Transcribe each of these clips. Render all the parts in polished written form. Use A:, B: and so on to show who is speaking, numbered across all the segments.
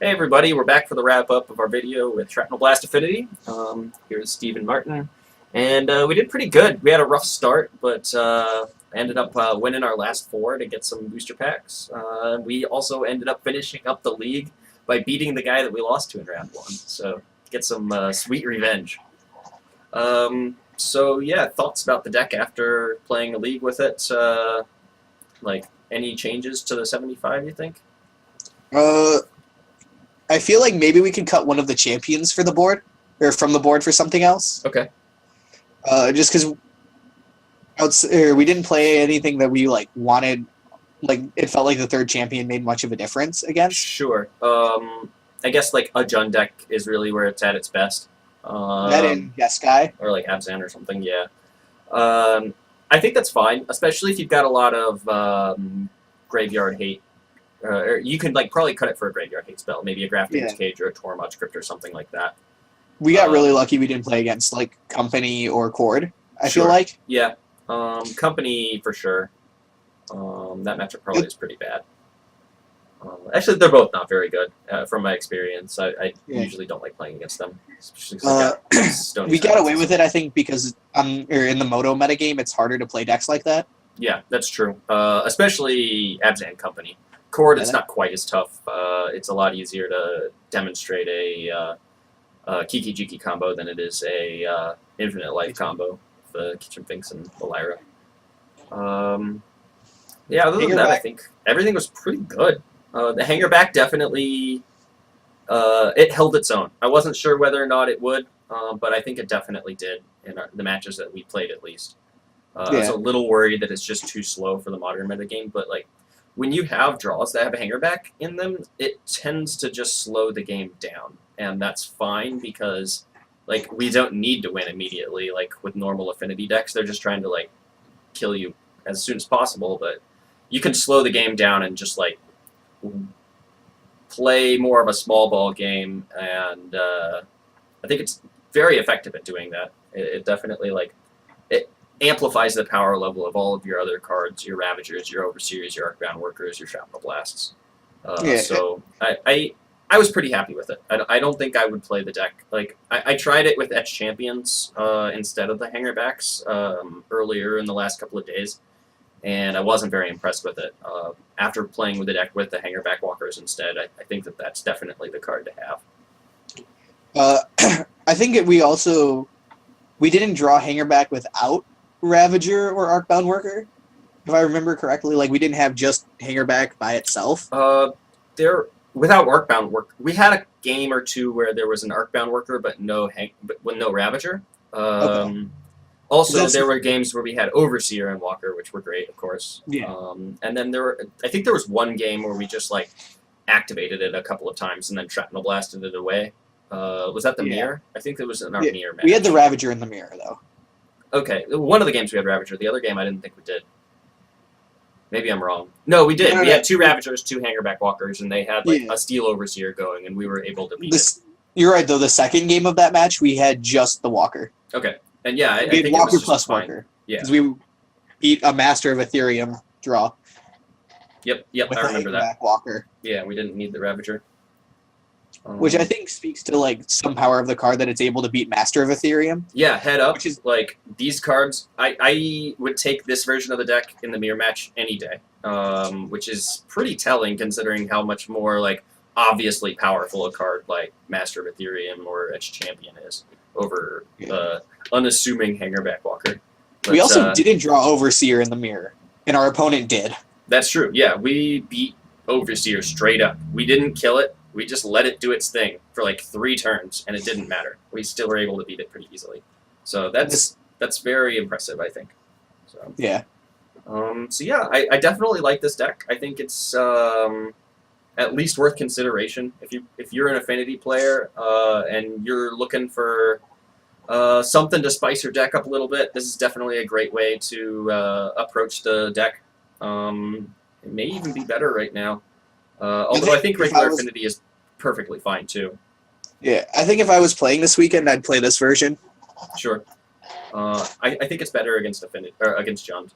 A: Hey everybody, we're back for the wrap-up of our video with Shrapnel Blast Affinity. Here's Stephen Martin. And we did pretty good. We had a rough start, but ended up winning our last 4 to get some booster packs. We also ended up finishing up the league by beating the guy that we lost to in round 1. So, get some sweet revenge. So yeah, thoughts about the deck after playing a league with it? Like, any changes to the 75, you think?
B: I feel like maybe we could cut one of the champions for the board, or from the board for something else.
A: Okay.
B: Just because we didn't play anything that we wanted. Like it felt like the third champion made much of a difference against.
A: Sure. I guess like a Jund deck is really where it's at its best.
B: That in Yes Guy.
A: Or like Abzan or something. Yeah. I think that's fine, especially if you've got a lot of graveyard hate. Or you can probably cut it for a graveyard hate spell, maybe a Grafting's Cage or a Tormod Script or something like that.
B: We got really lucky we didn't play against Company or Cord. I feel like.
A: Yeah, Company for sure. That matchup probably is pretty bad. Actually, they're both not very good from my experience. I usually don't like playing against them.
B: We got away with it, I think, because in the Moto metagame, it's harder to play decks like that.
A: Yeah, that's true. Especially Abzan Company. Cord, it's not quite as tough. It's a lot easier to demonstrate a Kiki Jiki combo than it is a Infinite Life combo, the Kitchen Finks and the Lyra. Yeah, other than that, I think everything was pretty good. The hanger back definitely it held its own. I wasn't sure whether or not it would, but I think it definitely did in the matches that we played at least. I was a little worried that it's just too slow for the modern metagame, but when you have draws that have a hanger back in them, it tends to just slow the game down, and that's fine because we don't need to win immediately. With normal affinity decks, they're just trying to kill you as soon as possible, but you can slow the game down and just play more of a small ball game, and I think it's very effective at doing that. It definitely it amplifies the power level of all of your other cards, your Ravagers, your Overseers, your Arcbound Workers, your Shrapnel Blasts. So I was pretty happy with it. I don't think I would play the deck. I tried it with Etched Champions instead of the Hangerbacks earlier in the last couple of days, and I wasn't very impressed with it. After playing with the deck with the Hangerback Walkers instead, I think that's definitely the card to
B: have. I think we didn't draw Hangerback without Ravager or Arcbound Worker, if I remember correctly. We didn't have just Hangerback by itself.
A: Without Arcbound Worker, we had a game or two where there was an Arcbound Worker, but with no Ravager. Also, there were games where we had Overseer and Walker, which were great, of course.
B: Yeah.
A: And then I think there was one game where we just activated it a couple of times and then Shrapnel blasted it away. Was that the mirror? I think there was an mirror match.
B: We had the Ravager in the mirror, though.
A: Okay, one of the games we had Ravager. The other game I didn't think we did. Maybe I'm wrong. No, we did. We had 2 Ravagers, 2 Hangerback Walkers, and they had a Steel Overseer going, and we were able to beat it.
B: You're right, though. The second game of that match, we had just the Walker.
A: Okay, and yeah, I think
B: Walker
A: it was
B: plus
A: fine.
B: Walker.
A: Yeah,
B: because we beat a Master of Ethereum draw.
A: Yep, I remember that.
B: Walker.
A: Yeah, we didn't need the Ravager.
B: Which I think speaks to some power of the card that it's able to beat Master of Ethereum.
A: Yeah, head up. Which is these cards. I would take this version of the deck in the mirror match any day. Which is pretty telling considering how much more obviously powerful a card like Master of Ethereum or Etched Champion is over unassuming Hangerback Walker. But,
B: we also didn't draw Overseer in the mirror, and our opponent did.
A: That's true. Yeah, we beat Overseer straight up. We didn't kill it. We just let it do its thing for 3 turns, and it didn't matter. We still were able to beat it pretty easily. So that's very impressive, I think. So
B: yeah.
A: So yeah, I definitely like this deck. I think it's at least worth consideration if you're an Affinity player and you're looking for something to spice your deck up a little bit. This is definitely a great way to approach the deck. It may even be better right now. Although I think regular Affinity is perfectly fine too.
B: Yeah, I think if I was playing this weekend, I'd play this version.
A: Sure. I think it's better against Affinity or against Jund.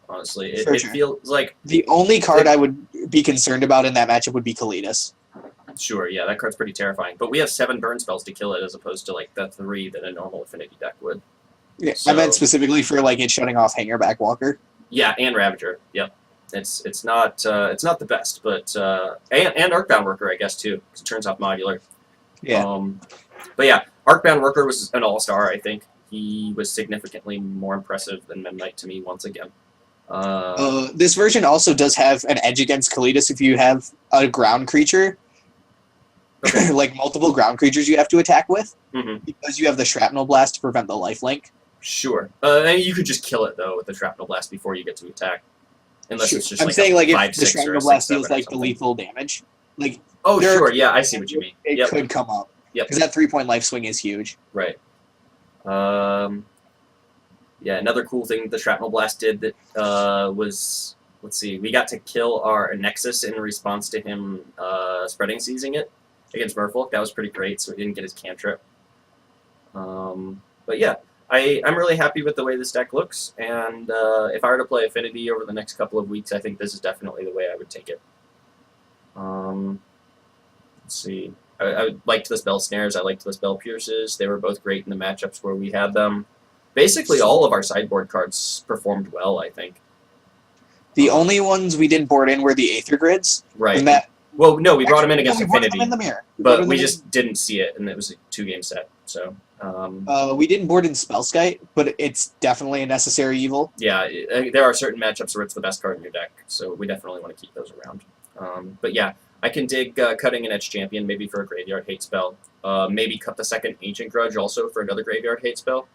A: Honestly, it
B: sure.
A: feels like
B: the only card I would be concerned about in that matchup would be Kaladesh.
A: Sure, yeah, that card's pretty terrifying. But we have 7 burn spells to kill it, as opposed to like the 3 that a normal Affinity deck would.
B: Yeah,
A: So,
B: I meant specifically for like it shutting off Hangerback Walker.
A: yeah, and Ravager. Yep, it's not the best, but and Arcbound Worker, I guess too, because it turns off modular.
B: Yeah.
A: But yeah, Arcbound Worker was an all-star. I think he was significantly more impressive than Memnite to me once again.
B: This version also does have an edge against Kaladesh if you have a ground creature,
A: Okay.
B: like multiple ground creatures you have to attack with,
A: Mhm.
B: because you have the Shrapnel Blast to prevent the lifelink.
A: Sure. And you could just kill it though with the Shrapnel Blast before you get to attack, unless it's just
B: I'm
A: like
B: saying
A: a
B: like
A: 5,
B: if the
A: 6, or a
B: Shrapnel
A: 6,
B: Blast
A: 7
B: deals
A: or
B: like the
A: something.
B: lethal damage, like
A: Oh,
B: there are
A: sure. Yeah, I see what you mean.
B: it
A: Yep.
B: could come up.
A: Yep.
B: Because that 3-point life swing is huge.
A: Right. Yeah, another cool thing the Shrapnel Blast did that was, let's see, we got to kill our Nexus in response to him spreading seizing it against Merfolk. That was pretty great, so he didn't get his cantrip. But yeah, I'm really happy with the way this deck looks, and if I were to play Affinity over the next couple of weeks, I think this is definitely the way I would take it. Let's see. I liked the Spell Snares, I liked the Spell Pierces. They were both great in the matchups where we had them. Basically, all of our sideboard cards performed well, I think.
B: The only ones we didn't board in were the Aether Grids.
A: Right.
B: And that,
A: Well, no, we brought them in
B: actually,
A: against
B: we brought them
A: Affinity,
B: in the mirror.
A: but we just didn't see it, and it was a 2-game set. So,
B: we didn't board in Spellskite, but it's definitely a necessary evil.
A: yeah, there are certain matchups where it's the best card in your deck, so we definitely want to keep those around. But yeah, I can dig cutting an Edge Champion maybe for a Graveyard Hate spell. Maybe cut the second Ancient Grudge also for another Graveyard Hate spell.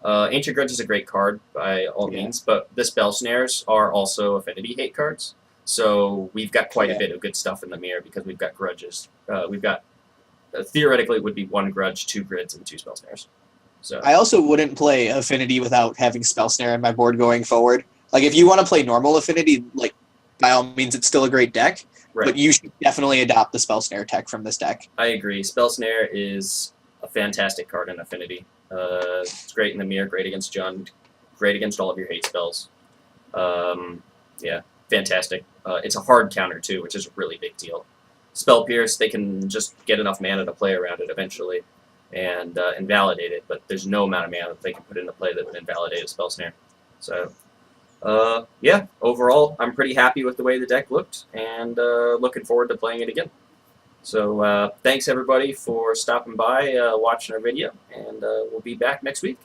A: Ancient Grudge is a great card by all means, but the Spell Snares are also Affinity hate cards. So we've got quite a bit of good stuff in the mirror because we've got grudges. We've got theoretically it would be 1 grudge, 2 grids, and 2 Spell Snares. So
B: I also wouldn't play Affinity without having Spell Snare in my board going forward. Like if you want to play normal Affinity, like by all means, it's still a great deck.
A: right.
B: But you should definitely adopt the Spell Snare tech from this deck.
A: I agree. Spell Snare is a fantastic card in Affinity. It's great in the mirror, great against Jund, great against all of your hate spells. Yeah, fantastic. It's a hard counter too, which is a really big deal. Spell Pierce, they can just get enough mana to play around it eventually and invalidate it, but there's no amount of mana that they can put into play that would invalidate a Spell Snare. So, yeah, overall, I'm pretty happy with the way the deck looked and looking forward to playing it again. So thanks everybody for stopping by, watching our video, and we'll be back next week.